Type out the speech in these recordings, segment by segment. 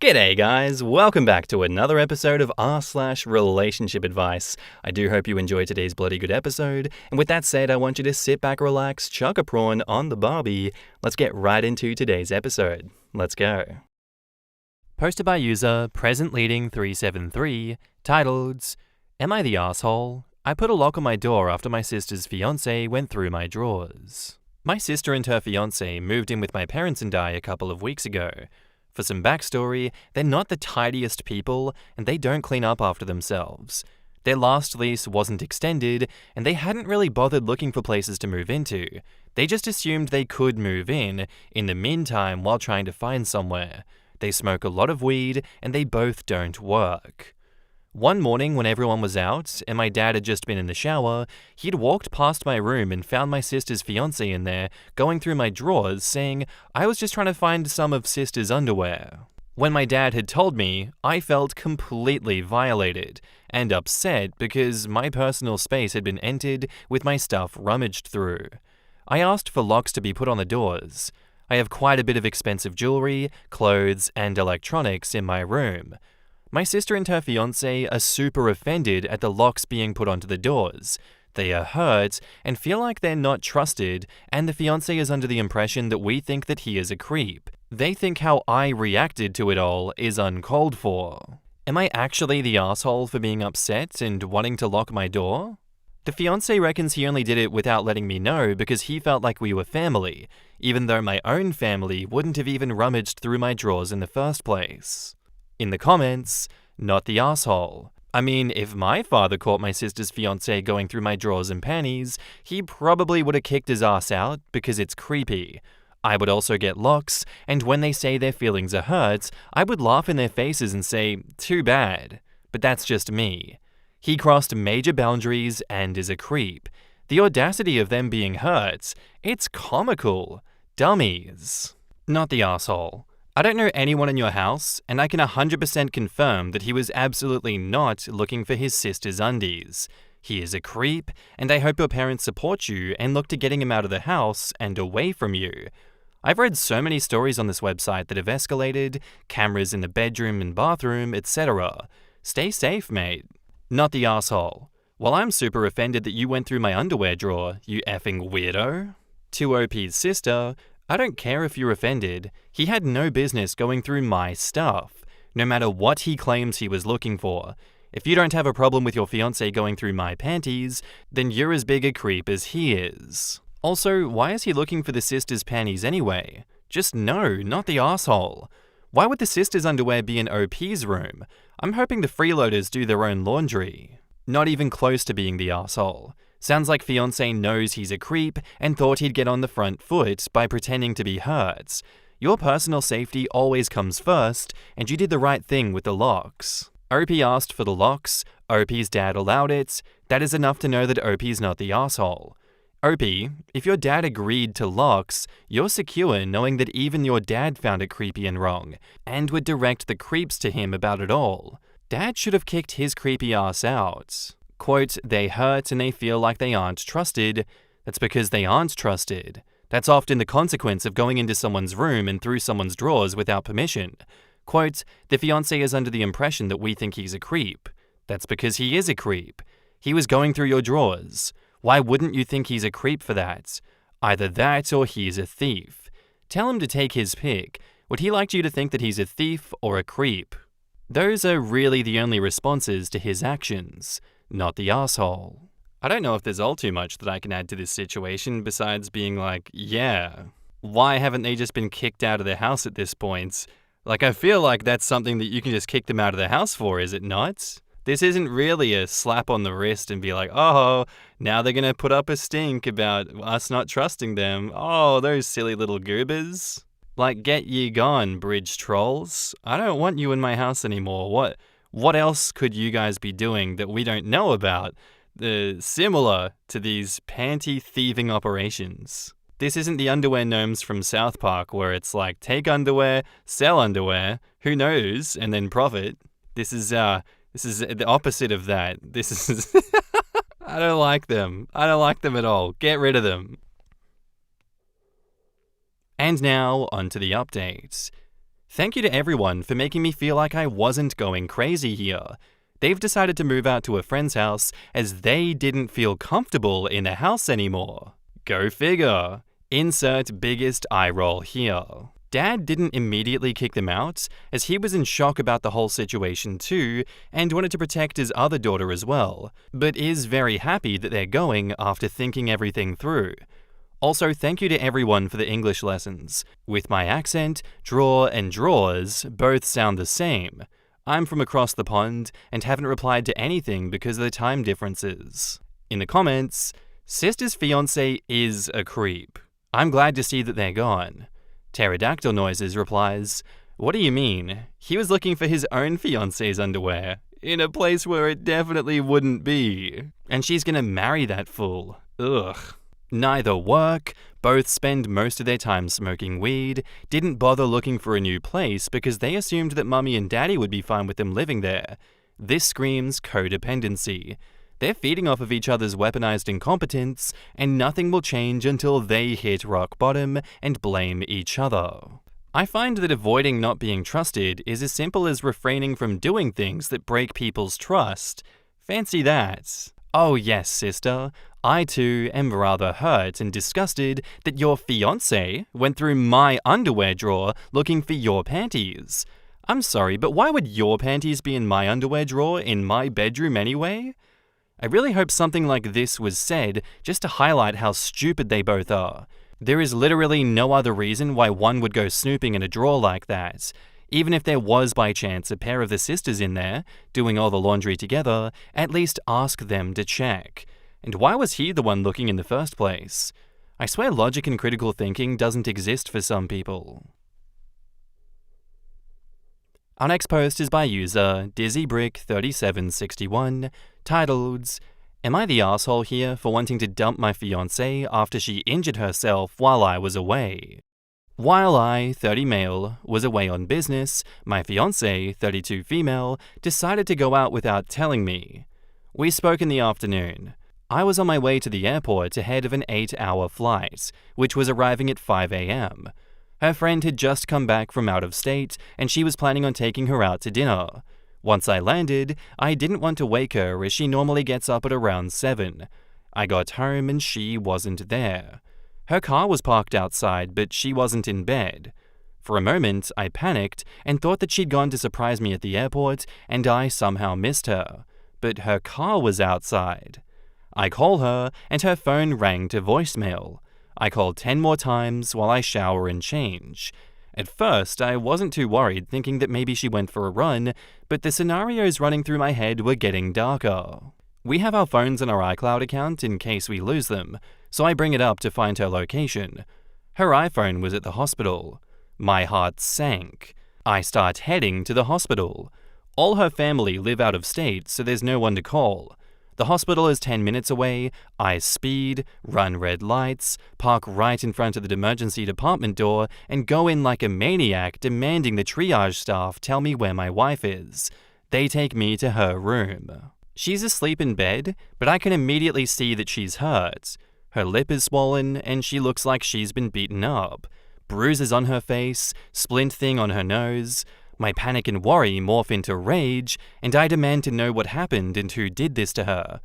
G'day guys, welcome back to another episode of r/relationship advice. I do hope you enjoyed today's bloody good episode, and with that said, I want you to sit back, relax, chuck a prawn on the barbie. Let's get right into today's episode. Let's go. Posted by user PresentLeading373, titled, Am I the asshole? I put a lock on my door after my sister's fiancé went through my drawers. My sister and her fiancé moved in with my parents and I a couple of weeks ago. For some backstory, they're not the tidiest people and they don't clean up after themselves. Their last lease wasn't extended and they hadn't really bothered looking for places to move into. They just assumed they could move in the meantime while trying to find somewhere. They smoke a lot of weed and they both don't work. One morning when everyone was out and my dad had just been in the shower, he'd walked past my room and found my sister's fiancé in there, going through my drawers, saying I was just trying to find some of sister's underwear. When my dad had told me, I felt completely violated and upset because my personal space had been entered with my stuff rummaged through. I asked for locks to be put on the doors. I have quite a bit of expensive jewelry, clothes, and electronics in my room. My sister and her fiancé are super offended at the locks being put onto the doors. They are hurt and feel like they're not trusted, and the fiancé is under the impression that we think that he is a creep. They think how I reacted to it all is uncalled for. Am I actually the asshole for being upset and wanting to lock my door? The fiancé reckons he only did it without letting me know because he felt like we were family, even though my own family wouldn't have even rummaged through my drawers in the first place. In the comments, not the asshole. I mean, if my father caught my sister's fiancé going through my drawers and panties, he probably would have kicked his ass out because it's creepy. I would also get locks, and when they say their feelings are hurt, I would laugh in their faces and say, too bad. But that's just me. He crossed major boundaries and is a creep. The audacity of them being hurt, it's comical. Dummies. Not the asshole. I don't know anyone in your house, and I can 100% confirm that he was absolutely not looking for his sister's undies. He is a creep, and I hope your parents support you and look to getting him out of the house and away from you. I've read so many stories on this website that have escalated, cameras in the bedroom and bathroom, etc. Stay safe, mate. Not the asshole. Well, I'm super offended that you went through my underwear drawer, you effing weirdo. To OP's sister, I don't care if you're offended, he had no business going through my stuff, no matter what he claims he was looking for. If you don't have a problem with your fiancé going through my panties, then you're as big a creep as he is. Also, why is he looking for the sister's panties anyway? Just no, not the asshole. Why would the sister's underwear be in OP's room? I'm hoping the freeloaders do their own laundry. Not even close to being the asshole. Sounds like fiancé knows he's a creep and thought he'd get on the front foot by pretending to be hurt. Your personal safety always comes first, and you did the right thing with the locks. OP asked for the locks, OP's dad allowed it. That is enough to know that OP's not the asshole. OP, if your dad agreed to locks, you're secure knowing that even your dad found it creepy and wrong, and would direct the creeps to him about it all. Dad should have kicked his creepy ass out. Quote, they hurt and they feel like they aren't trusted. That's because they aren't trusted. That's often the consequence of going into someone's room and through someone's drawers without permission. Quote, the fiancé is under the impression that we think he's a creep. That's because he is a creep. He was going through your drawers. Why wouldn't you think he's a creep for that? Either that or he's a thief. Tell him to take his pick. Would he like you to think that he's a thief or a creep? Those are really the only responses to his actions. Not the asshole. I don't know if there's all too much that I can add to this situation besides being like, yeah, why haven't they just been kicked out of their house at this point? Like, I feel like that's something that you can just kick them out of the house for, is it not? This isn't really a slap on the wrist and be like, oh, now they're gonna put up a stink about us not trusting them. Oh, those silly little goobers. Like, get ye gone, bridge trolls. I don't want you in my house anymore. What else could you guys be doing that we don't know about, similar to these panty thieving operations? This isn't the underwear gnomes from South Park where it's like, take underwear, sell underwear, who knows, and then profit. This is the opposite of that. This is... I don't like them. I don't like them at all. Get rid of them. And now, onto the updates. Thank you to everyone for making me feel like I wasn't going crazy here. They've decided to move out to a friend's house as they didn't feel comfortable in a house anymore. Go figure. Insert biggest eye roll here. Dad didn't immediately kick them out, as he was in shock about the whole situation too, and wanted to protect his other daughter as well, but is very happy that they're going after thinking everything through. Also, thank you to everyone for the English lessons. With my accent, drawer and drawers both sound the same. I'm from across the pond and haven't replied to anything because of the time differences. In the comments, sister's fiancé is a creep. I'm glad to see that they're gone. Pterodactyl Noises replies, "What do you mean? He was looking for his own fiancé's underwear, in a place where it definitely wouldn't be. And she's gonna marry that fool. Ugh." Neither work, both spend most of their time smoking weed, didn't bother looking for a new place because they assumed that mummy and daddy would be fine with them living there. This screams codependency. They're feeding off of each other's weaponized incompetence, and nothing will change until they hit rock bottom and blame each other. I find that avoiding not being trusted is as simple as refraining from doing things that break people's trust. Fancy that. Oh yes, sister. I too am rather hurt and disgusted that your fiancé went through my underwear drawer looking for your panties. I'm sorry, but why would your panties be in my underwear drawer in my bedroom anyway? I really hope something like this was said just to highlight how stupid they both are. There is literally no other reason why one would go snooping in a drawer like that. Even if there was by chance a pair of the sisters in there, doing all the laundry together, at least ask them to check. And why was he the one looking in the first place? I swear logic and critical thinking doesn't exist for some people. Our next post is by user DizzyBrick3761, titled, "Am I the asshole here for wanting to dump my fiancée after she injured herself while I was away? While I, 30 male, was away on business, my fiancée, 32 female, decided to go out without telling me. We spoke in the afternoon. I was on my way to the airport ahead of an 8-hour flight, which was arriving at 5 a.m. Her friend had just come back from out of state, and she was planning on taking her out to dinner. Once I landed, I didn't want to wake her as she normally gets up at around 7. I got home and she wasn't there. Her car was parked outside, but she wasn't in bed. For a moment, I panicked and thought that she'd gone to surprise me at the airport and I somehow missed her. But her car was outside. I call her and her phone rang to voicemail. I called 10 more times while I shower and change. At first, I wasn't too worried, thinking that maybe she went for a run, but the scenarios running through my head were getting darker. We have our phones on our iCloud account in case we lose them, so I bring it up to find her location. Her iPhone was at the hospital. My heart sank. I start heading to the hospital. All her family live out of state, so there's no one to call. The hospital is 10 minutes away. I speed, run red lights, park right in front of the emergency department door, and go in like a maniac demanding the triage staff tell me where my wife is. They take me to her room. She's asleep in bed, but I can immediately see that she's hurt. Her lip is swollen, and she looks like she's been beaten up. Bruises on her face, splint thing on her nose. My panic and worry morph into rage, and I demand to know what happened and who did this to her.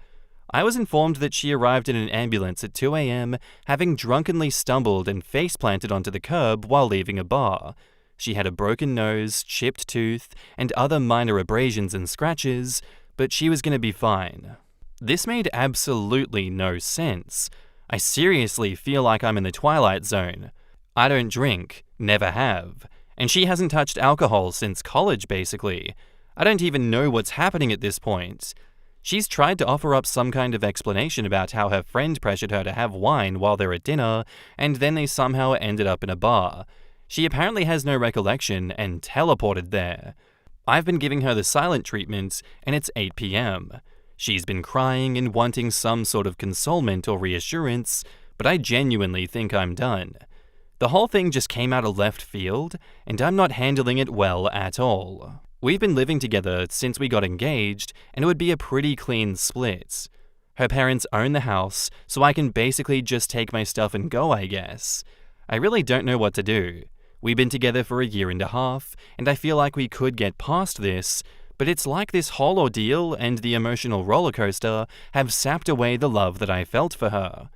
I was informed that she arrived in an ambulance at 2 a.m., having drunkenly stumbled and face-planted onto the curb while leaving a bar. She had a broken nose, chipped tooth, and other minor abrasions and scratches, but she was going to be fine. This made absolutely no sense. I seriously feel like I'm in the Twilight Zone. I don't drink, never have. And she hasn't touched alcohol since college, basically. I don't even know what's happening at this point. She's tried to offer up some kind of explanation about how her friend pressured her to have wine while they're at dinner, and then they somehow ended up in a bar. She apparently has no recollection and teleported there. I've been giving her the silent treatment, and it's 8 p.m. She's been crying and wanting some sort of consolement or reassurance, but I genuinely think I'm done. The whole thing just came out of left field, and I'm not handling it well at all. We've been living together since we got engaged, and it would be a pretty clean split. Her parents own the house, so I can basically just take my stuff and go, I guess. I really don't know what to do. We've been together for a year and a half, and I feel like we could get past this, but it's like this whole ordeal and the emotional roller coaster have sapped away the love that I felt for her.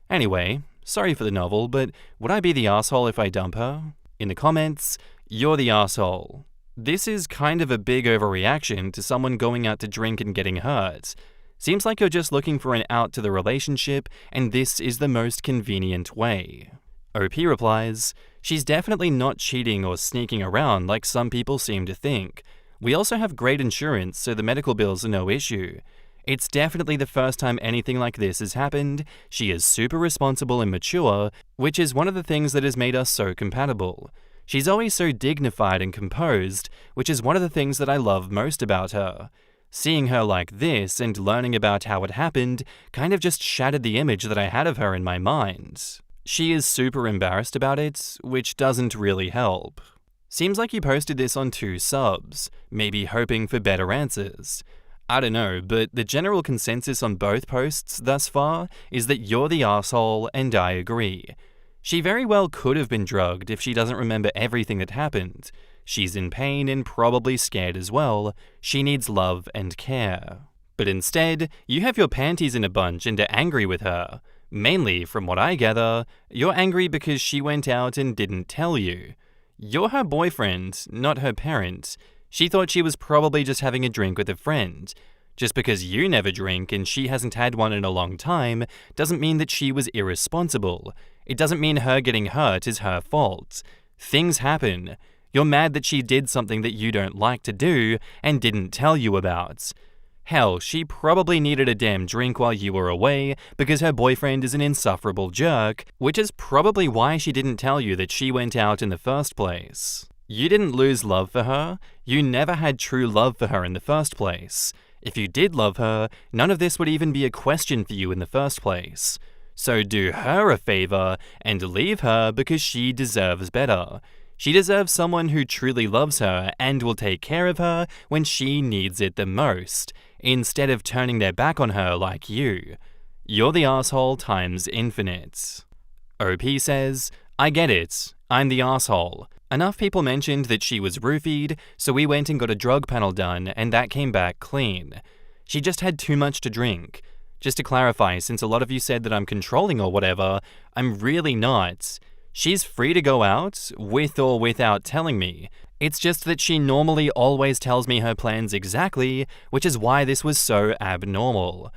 Anyway, sorry for the novel, but would I be the asshole if I dump her? In the comments, you're the asshole. This is kind of a big overreaction to someone going out to drink and getting hurt. Seems like you're just looking for an out to the relationship, and this is the most convenient way. OP replies, she's definitely not cheating or sneaking around like some people seem to think. We also have great insurance, so the medical bills are no issue. It's definitely the first time anything like this has happened. She is super responsible and mature, which is one of the things that has made us so compatible. She's always so dignified and composed, which is one of the things that I love most about her. Seeing her like this and learning about how it happened kind of just shattered the image that I had of her in my mind. She is super embarrassed about it, which doesn't really help. Seems like you posted this on 2 subs, maybe hoping for better answers. I don't know, but the general consensus on both posts thus far is that you're the asshole, and I agree. She very well could have been drugged if she doesn't remember everything that happened. She's in pain and probably scared as well. She needs love and care. But instead, you have your panties in a bunch and are angry with her. Mainly, from what I gather, you're angry because she went out and didn't tell you. You're her boyfriend, not her parent. She thought she was probably just having a drink with a friend. Just because you never drink and she hasn't had one in a long time doesn't mean that she was irresponsible. It doesn't mean her getting hurt is her fault. Things happen. You're mad that she did something that you don't like to do and didn't tell you about. Hell, she probably needed a damn drink while you were away because her boyfriend is an insufferable jerk, which is probably why she didn't tell you that she went out in the first place. You didn't lose love for her. You never had true love for her in the first place. If you did love her, none of this would even be a question for you in the first place. So do her a favor and leave her because she deserves better. She deserves someone who truly loves her and will take care of her when she needs it the most, instead of turning their back on her like you. You're the asshole times infinite. OP says, I get it. I'm the asshole. Enough people mentioned that she was roofied, so we went and got a drug panel done and that came back clean. She just had too much to drink. Just to clarify, since a lot of you said that I'm controlling or whatever, I'm really not. She's free to go out, with or without telling me. It's just that she normally always tells me her plans exactly, which is why this was so abnormal.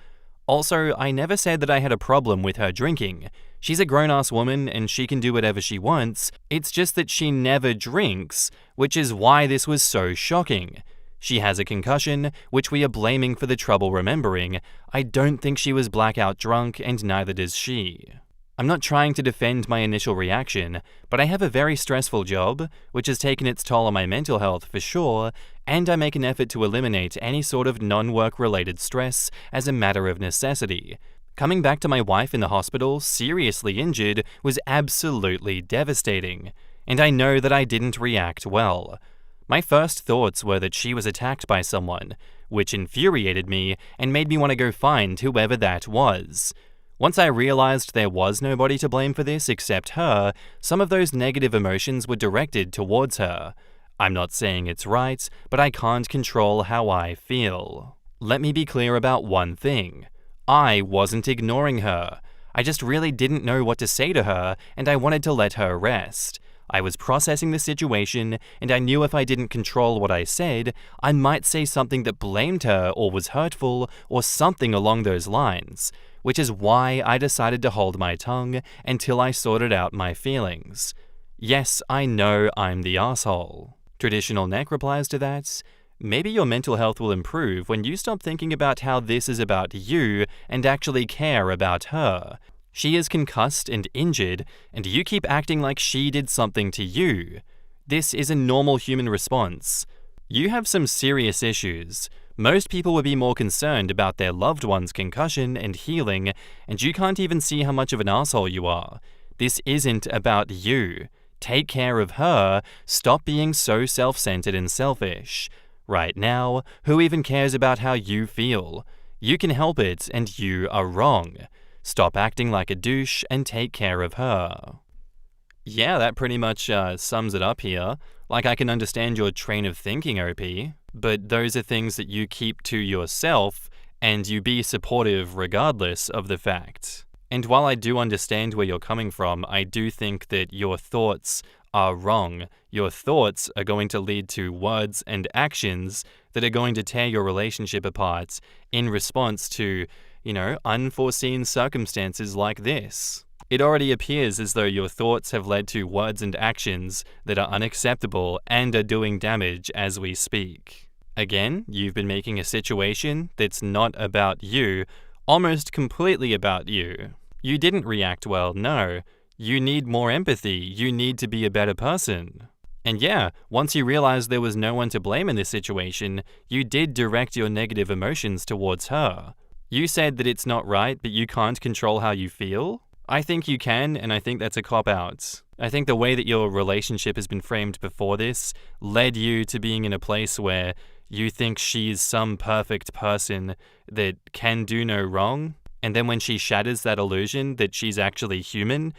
Also, I never said that I had a problem with her drinking. She's a grown-ass woman and she can do whatever she wants. It's just that she never drinks, which is why this was so shocking. She has a concussion, which we are blaming for the trouble remembering. I don't think she was blackout drunk, and neither does she. I'm not trying to defend my initial reaction, but I have a very stressful job, which has taken its toll on my mental health for sure, and I make an effort to eliminate any sort of non-work related stress as a matter of necessity. Coming back to my wife in the hospital, seriously injured, was absolutely devastating, and I know that I didn't react well. My first thoughts were that she was attacked by someone, which infuriated me and made me want to go find whoever that was. Once I realized there was nobody to blame for this except her, some of those negative emotions were directed towards her. I'm not saying it's right, but I can't control how I feel. Let me be clear about one thing. I wasn't ignoring her. I just really didn't know what to say to her, and I wanted to let her rest. I was processing the situation, and I knew if I didn't control what I said, I might say something that blamed her or was hurtful or something along those lines, which is why I decided to hold my tongue until I sorted out my feelings. Yes, I know I'm the asshole. Traditional Neck replies to that, maybe your mental health will improve when you stop thinking about how this is about you and actually care about her. She is concussed and injured, and you keep acting like she did something to you. This is a normal human response. You have some serious issues. Most people would be more concerned about their loved one's concussion and healing, and you can't even see how much of an asshole you are. This isn't about you. Take care of her. Stop being so self-centered and selfish. Right now, who even cares about how you feel? You can help it, and you are wrong. Stop acting like a douche and take care of her. Yeah, that pretty much sums it up here. Like, I can understand your train of thinking, OP, but those are things that you keep to yourself and you be supportive regardless of the fact. And while I do understand where you're coming from, I do think that your thoughts are wrong. Your thoughts are going to lead to words and actions that are going to tear your relationship apart in response to, unforeseen circumstances like this. It already appears as though your thoughts have led to words and actions that are unacceptable and are doing damage as we speak. Again, you've been making a situation that's not about you, almost completely about you. You didn't react well, no. You need more empathy. You need to be a better person. And yeah, once you realized there was no one to blame in this situation, you did direct your negative emotions towards her. You said that it's not right, but you can't control how you feel? I think you can, and I think that's a cop-out. I think the way that your relationship has been framed before this led you to being in a place where you think she's some perfect person that can do no wrong, and then when she shatters that illusion that she's actually human,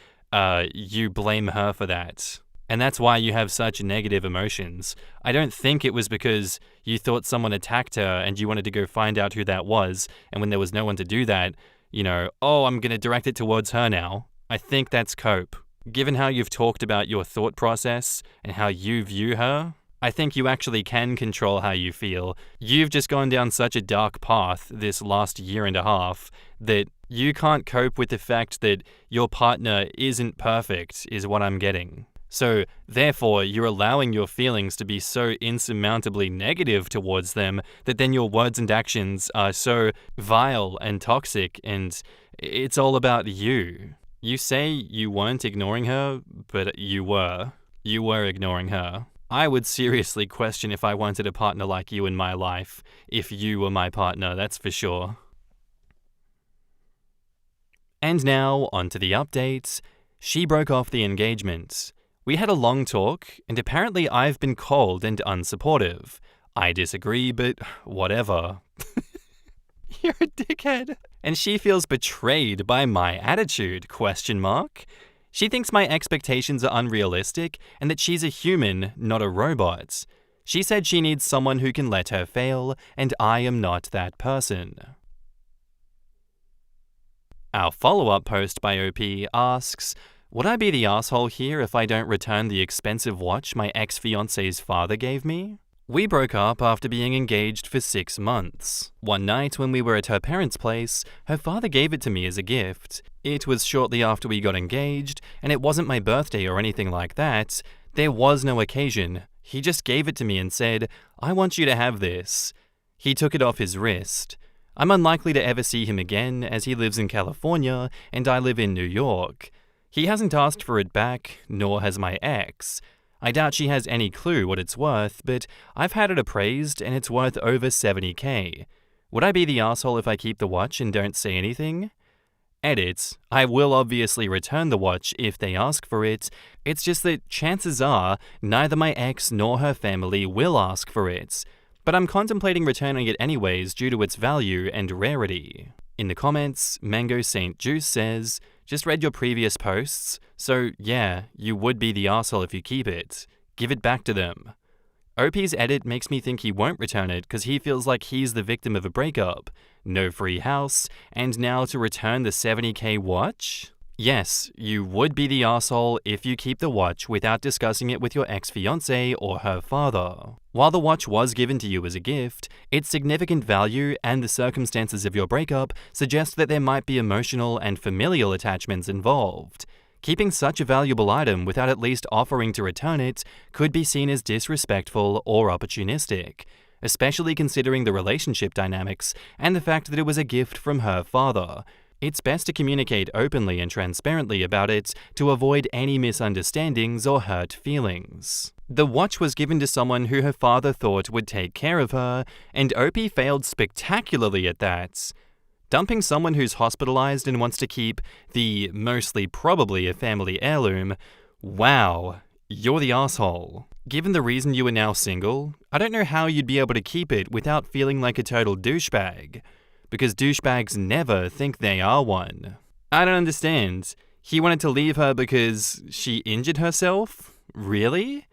you blame her for that. And that's why you have such negative emotions. I don't think it was because you thought someone attacked her and you wanted to go find out who that was, and when there was no one to do that, I'm going to direct it towards her now. I think that's cope. Given how you've talked about your thought process and how you view her, I think you actually can control how you feel. You've just gone down such a dark path this last year and a half that you can't cope with the fact that your partner isn't perfect, is what I'm getting. So, therefore, you're allowing your feelings to be so insurmountably negative towards them that then your words and actions are so vile and toxic, and it's all about you. You say you weren't ignoring her, but you were. You were ignoring her. I would seriously question if I wanted a partner like you in my life, if you were my partner, that's for sure. And now, on to the updates. She broke off the engagement. We had a long talk, and apparently I've been cold and unsupportive. I disagree, but whatever. You're a dickhead. And she feels betrayed by my attitude, ? She thinks my expectations are unrealistic and that she's a human, not a robot. She said she needs someone who can let her fail, and I am not that person. Our follow-up post by OP asks, would I be the asshole here if I don't return the expensive watch my ex-fiance's father gave me? We broke up after being engaged for 6 months. One night when we were at her parents' place, her father gave it to me as a gift. It was shortly after we got engaged, and it wasn't my birthday or anything like that. There was no occasion. He just gave it to me and said, I want you to have this. He took it off his wrist. I'm unlikely to ever see him again as he lives in California and I live in New York. He hasn't asked for it back, nor has my ex. I doubt she has any clue what it's worth, but I've had it appraised and it's worth over $70,000. Would I be the asshole if I keep the watch and don't say anything? Edit, I will obviously return the watch if they ask for it. It's just that chances are neither my ex nor her family will ask for it. But I'm contemplating returning it anyways due to its value and rarity. In the comments, Mango Saint Juice says, just read your previous posts, so yeah, you would be the arsehole if you keep it. Give it back to them. OP's edit makes me think he won't return it because he feels like he's the victim of a breakup. No free house, and now to return the $70,000 watch? Yes, you would be the arsehole if you keep the watch without discussing it with your ex-fiancé or her father. While the watch was given to you as a gift, its significant value and the circumstances of your breakup suggest that there might be emotional and familial attachments involved. Keeping such a valuable item without at least offering to return it could be seen as disrespectful or opportunistic, especially considering the relationship dynamics and the fact that it was a gift from her father. It's best to communicate openly and transparently about it to avoid any misunderstandings or hurt feelings. The watch was given to someone who her father thought would take care of her, and OP failed spectacularly at that. Dumping someone who's hospitalized and wants to keep the mostly probably a family heirloom, wow, you're the asshole. Given the reason you are now single, I don't know how you'd be able to keep it without feeling like a total douchebag. Because douchebags never think they are one. I don't understand. He wanted to leave her because she injured herself? Really?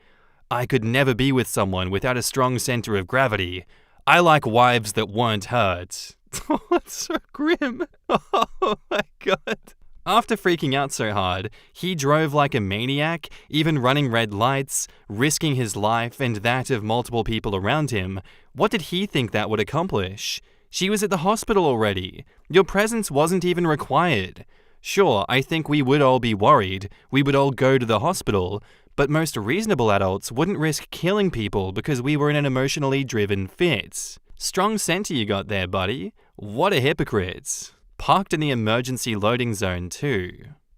I could never be with someone without a strong center of gravity. I like wives that weren't hurt. Oh, that's so grim. Oh my god. After freaking out so hard, he drove like a maniac, even running red lights, risking his life and that of multiple people around him. What did he think that would accomplish? She was at the hospital already. Your presence wasn't even required. Sure, I think we would all be worried. We would all go to the hospital. But most reasonable adults wouldn't risk killing people because we were in an emotionally driven fit. Strong center you got there, buddy. What a hypocrite. Parked in the emergency loading zone too.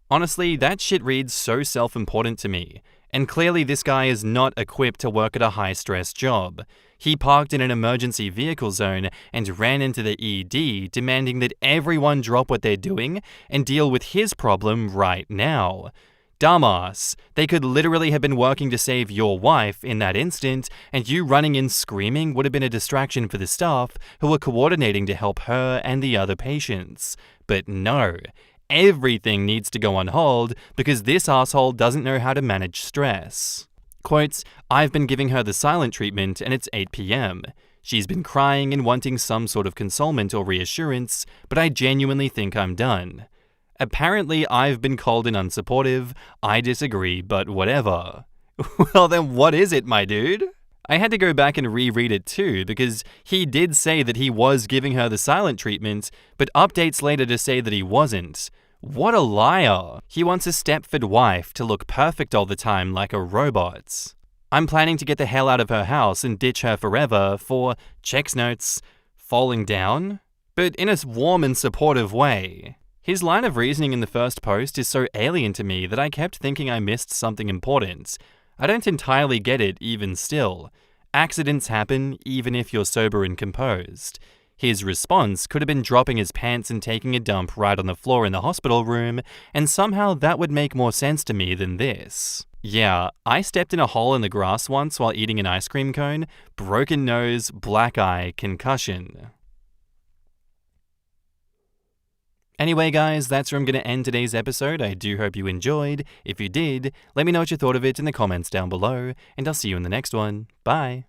Honestly, that shit reads so self-important to me. And clearly this guy is not equipped to work at a high-stress job. He parked in an emergency vehicle zone and ran into the ED, demanding that everyone drop what they're doing and deal with his problem right now. Dumbass. They could literally have been working to save your wife in that instant, and you running in screaming would have been a distraction for the staff who were coordinating to help her and the other patients. But no. Everything needs to go on hold because this asshole doesn't know how to manage stress. Quotes, I've been giving her the silent treatment and it's 8 p.m. She's been crying and wanting some sort of consolement or reassurance, but I genuinely think I'm done. Apparently, I've been called an unsupportive. I disagree, but whatever. Well then what is it, my dude? I had to go back and reread it too, because he did say that he was giving her the silent treatment, but updates later to say that he wasn't. What a liar! He wants a Stepford wife to look perfect all the time like a robot. I'm planning to get the hell out of her house and ditch her forever for, checks notes, falling down? But in a warm and supportive way. His line of reasoning in the first post is so alien to me that I kept thinking I missed something important. I don't entirely get it even still. Accidents happen even if you're sober and composed. His response could have been dropping his pants and taking a dump right on the floor in the hospital room, and somehow that would make more sense to me than this. Yeah, I stepped in a hole in the grass once while eating an ice cream cone, broken nose, black eye, concussion. Anyway guys, that's where I'm going to end today's episode. I do hope you enjoyed. If you did, let me know what you thought of it in the comments down below, and I'll see you in the next one. Bye!